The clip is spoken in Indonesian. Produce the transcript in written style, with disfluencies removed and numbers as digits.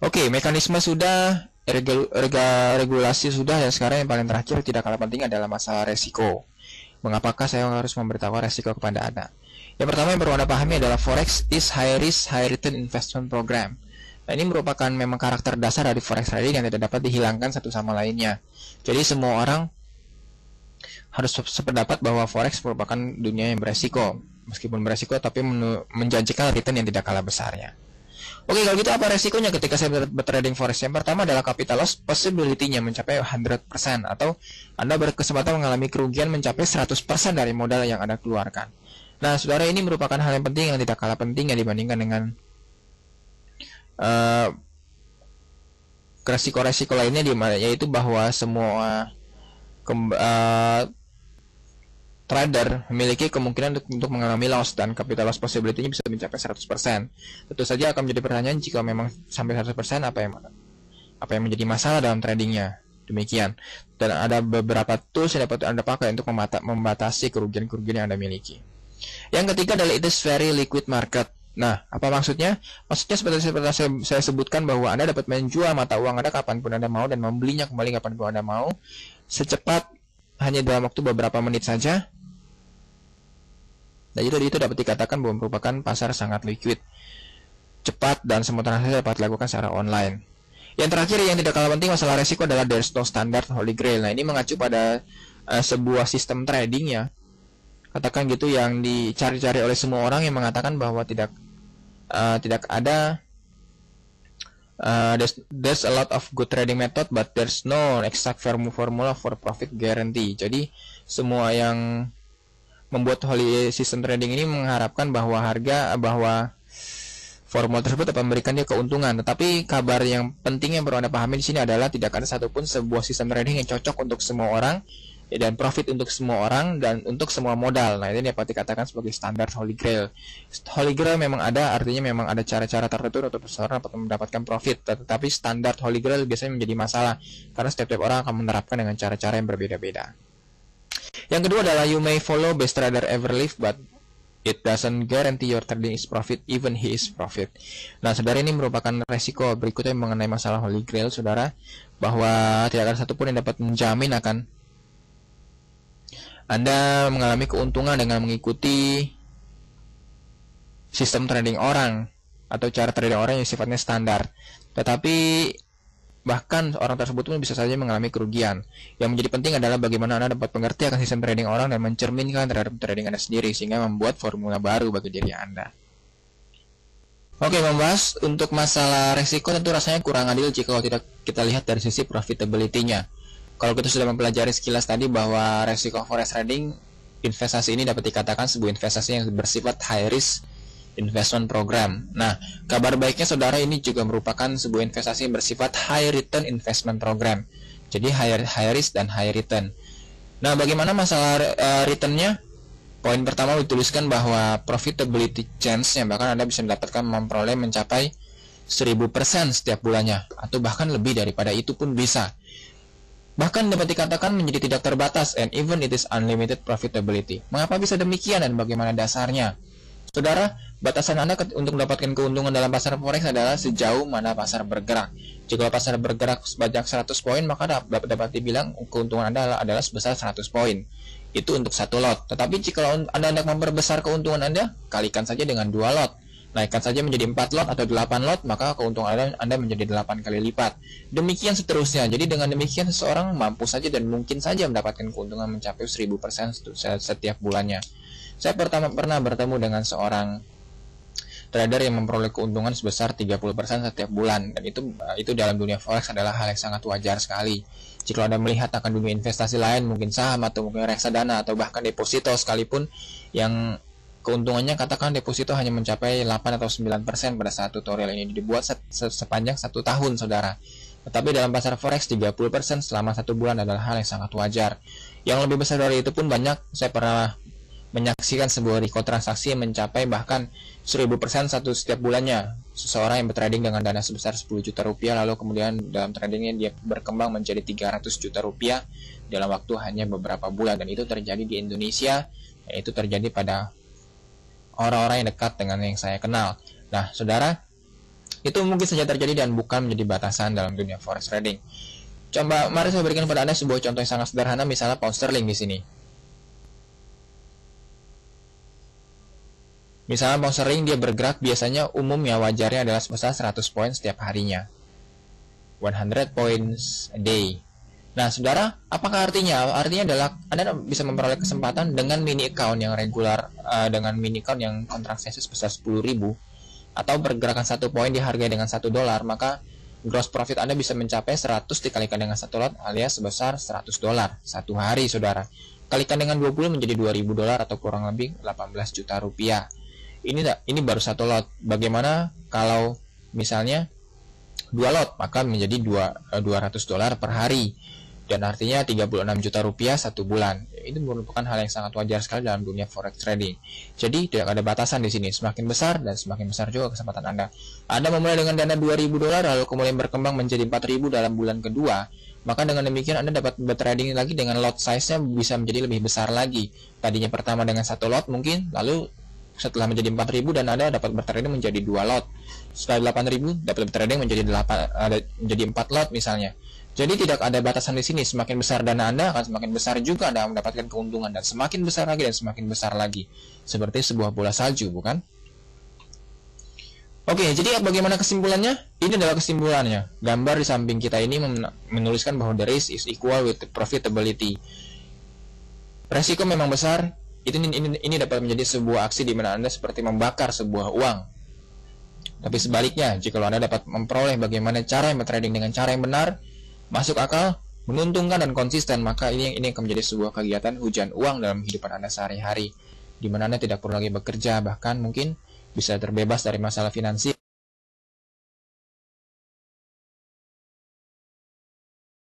Oke, mekanisme sudah, regulasi sudah, ya sekarang yang paling terakhir tidak kalah penting adalah masalah resiko. Mengapakah saya harus memberitahu resiko kepada Anda? Yang pertama yang perlu Anda pahami adalah Forex is high risk, high return investment program. Nah, ini merupakan memang karakter dasar dari Forex trading yang tidak dapat dihilangkan satu sama lainnya. Jadi semua orang harus sependapat bahwa Forex merupakan dunia yang beresiko. Meskipun beresiko, tapi menjanjikan return yang tidak kalah besarnya. Oke, kalau gitu apa resikonya ketika saya bertrading forex? Yang pertama adalah capital loss possibility-nya mencapai 100% atau Anda berkesempatan mengalami kerugian mencapai 100% dari modal yang Anda keluarkan. Nah, saudara, ini merupakan hal yang penting yang tidak kalah penting yang dibandingkan dengan resiko-resiko lainnya, yaitu bahwa semua trader memiliki kemungkinan untuk mengalami loss dan capital loss possibility-nya bisa mencapai 100%. Tentu saja akan menjadi pertanyaan, jika memang sampai 100%, apa yang menjadi masalah dalam tradingnya. Demikian. Dan ada beberapa tools yang dapat Anda pakai untuk membatasi kerugian-kerugian yang Anda miliki. Yang ketiga adalah it is very liquid market. Nah, apa maksudnya? Maksudnya seperti saya sebutkan, bahwa Anda dapat menjual mata uang Anda kapanpun Anda mau dan membelinya kembali kapanpun Anda mau, secepat hanya dalam waktu beberapa menit saja. Dan itu dapat dikatakan bahwa merupakan pasar sangat liquid, cepat, dan semua transaksi dapat dilakukan secara online. Yang terakhir yang tidak kalah penting masalah resiko adalah there's no standard holy grail. Nah, ini mengacu pada sebuah sistem trading, ya, katakan gitu, yang dicari-cari oleh semua orang, yang mengatakan bahwa tidak ada there's a lot of good trading method but there's no exact formula for profit guarantee. Jadi semua yang membuat holy system trading ini mengharapkan bahwa formula tersebut dapat memberikan dia keuntungan. Tetapi kabar yang penting yang perlu Anda pahami di sini adalah tidak ada satupun sebuah sistem trading yang cocok untuk semua orang, dan profit untuk semua orang dan untuk semua modal. Nah, ini dapat dikatakan sebagai standar holy grail. Holy grail memang ada, artinya memang ada cara-cara tertentu untuk seseorang dapat mendapatkan profit. Tetapi standar holy grail biasanya menjadi masalah karena setiap orang akan menerapkan dengan cara-cara yang berbeda-beda. Yang kedua adalah you may follow best trader ever live but it doesn't guarantee your trading is profit even he is profit. Nah, saudara, ini merupakan resiko berikutnya mengenai masalah holy grail, saudara, bahwa tidak ada satupun yang dapat menjamin akan Anda mengalami keuntungan dengan mengikuti sistem trading orang atau cara trading orang yang sifatnya standar. Tetapi bahkan orang tersebut pun bisa saja mengalami kerugian. Yang menjadi penting adalah bagaimana Anda dapat mengerti akan sistem trading orang dan mencerminkan terhadap trading Anda sendiri, sehingga membuat formula baru bagi diri Anda. Oke, membahas untuk masalah resiko tentu rasanya kurang adil jika tidak kita lihat dari sisi profitability-nya. Kalau kita sudah mempelajari sekilas tadi bahwa resiko forex trading, investasi ini dapat dikatakan sebuah investasi yang bersifat high risk investment program. Nah, kabar baiknya, saudara, ini juga merupakan sebuah investasi yang bersifat high return investment program. Jadi high risk dan high return. Nah, bagaimana masalah returnnya? Poin pertama dituliskan bahwa profitability chance-nya, bahkan Anda bisa mendapatkan memperoleh mencapai 1000% setiap bulannya, atau bahkan lebih daripada itu pun bisa. Bahkan dapat dikatakan menjadi tidak terbatas, and even it is unlimited profitability. Mengapa bisa demikian dan bagaimana dasarnya? Saudara, batasan Anda untuk mendapatkan keuntungan dalam pasar forex adalah sejauh mana pasar bergerak. Jika pasar bergerak sebanyak 100 poin, maka dapat dibilang keuntungan Anda adalah sebesar 100 poin. Itu untuk satu lot. Tetapi jika Anda hendak memperbesar keuntungan Anda, kalikan saja dengan 2 lot. Naikkan saja menjadi 4 lot atau 8 lot, maka keuntungan Anda menjadi 8 kali lipat. Demikian seterusnya. Jadi dengan demikian seseorang mampu saja dan mungkin saja mendapatkan keuntungan mencapai 1000% setiap bulannya. Saya pernah bertemu dengan seorang trader yang memperoleh keuntungan sebesar 30% setiap bulan, dan itu dalam dunia forex adalah hal yang sangat wajar sekali. Jika Anda melihat akan dunia investasi lain, mungkin saham atau mungkin reksadana atau bahkan deposito sekalipun, yang keuntungannya katakan deposito hanya mencapai 8 atau 9% pada saat tutorial ini dibuat sepanjang 1 tahun, saudara. Tetapi dalam pasar forex 30% selama 1 bulan adalah hal yang sangat wajar. Yang lebih besar dari itu pun banyak. Saya pernah menyaksikan sebuah risiko transaksi yang mencapai bahkan 1000% setiap bulannya. Seseorang yang bertrading dengan dana sebesar 10 juta rupiah, lalu kemudian dalam tradingnya dia berkembang menjadi 300 juta rupiah dalam waktu hanya beberapa bulan. Dan itu terjadi di Indonesia, dan itu terjadi pada orang-orang yang dekat dengan yang saya kenal. Nah, saudara, Itu mungkin saja terjadi dan bukan menjadi batasan dalam dunia forex trading. Coba, mari saya berikan kepada Anda sebuah contoh yang sangat sederhana, misalnya pound sterling di sini. Misalnya pound sterling dia bergerak biasanya umumnya wajarnya adalah sebesar 100 poin setiap harinya. 100 points a day. Nah, saudara, apakah artinya? Artinya adalah Anda bisa memperoleh kesempatan dengan mini account yang regular, dengan mini account yang kontraksinya sebesar 10.000, atau pergerakan 1 poin dihargai dengan $1, maka gross profit Anda bisa mencapai 100 dikalikan dengan 1 lot alias sebesar $100 satu hari, saudara. Kalikan dengan 20 menjadi $2.000 atau kurang lebih 18 juta rupiah. Ini baru 1 lot. Bagaimana kalau misalnya 2 lot, maka menjadi $200 per hari. Dan artinya 36 juta rupiah satu bulan. Itu merupakan hal yang sangat wajar sekali dalam dunia forex trading. Jadi tidak ada batasan di sini. Semakin besar dan semakin besar juga kesempatan Anda. Anda memulai dengan dana $2.000 lalu kemudian berkembang menjadi 4.000 dalam bulan kedua. Maka dengan demikian Anda dapat bertrading lagi dengan lot size-nya bisa menjadi lebih besar lagi. Tadinya pertama dengan 1 lot mungkin, lalu setelah menjadi 4.000 dan Anda dapat bertrading menjadi 2 lot. Setelah 8.000 dapat bertrading menjadi 4 lot misalnya. Jadi tidak ada batasan di sini. Semakin besar dana Anda akan semakin besar juga Anda mendapatkan keuntungan, dan semakin besar lagi dan semakin besar lagi. Seperti sebuah bola salju, bukan? Oke, jadi bagaimana kesimpulannya? Ini adalah kesimpulannya. Gambar di samping kita ini menuliskan bahwa the risk is equal with the profitability. Resiko memang besar. Ini dapat menjadi sebuah aksi di mana Anda seperti membakar sebuah uang. Tapi sebaliknya, jika Anda dapat memperoleh bagaimana cara trading dengan cara yang benar, masuk akal, menguntungkan dan konsisten, maka ini akan menjadi sebuah kegiatan hujan uang dalam kehidupan Anda sehari-hari, di mana Anda tidak perlu lagi bekerja, bahkan mungkin bisa terbebas dari masalah finansial.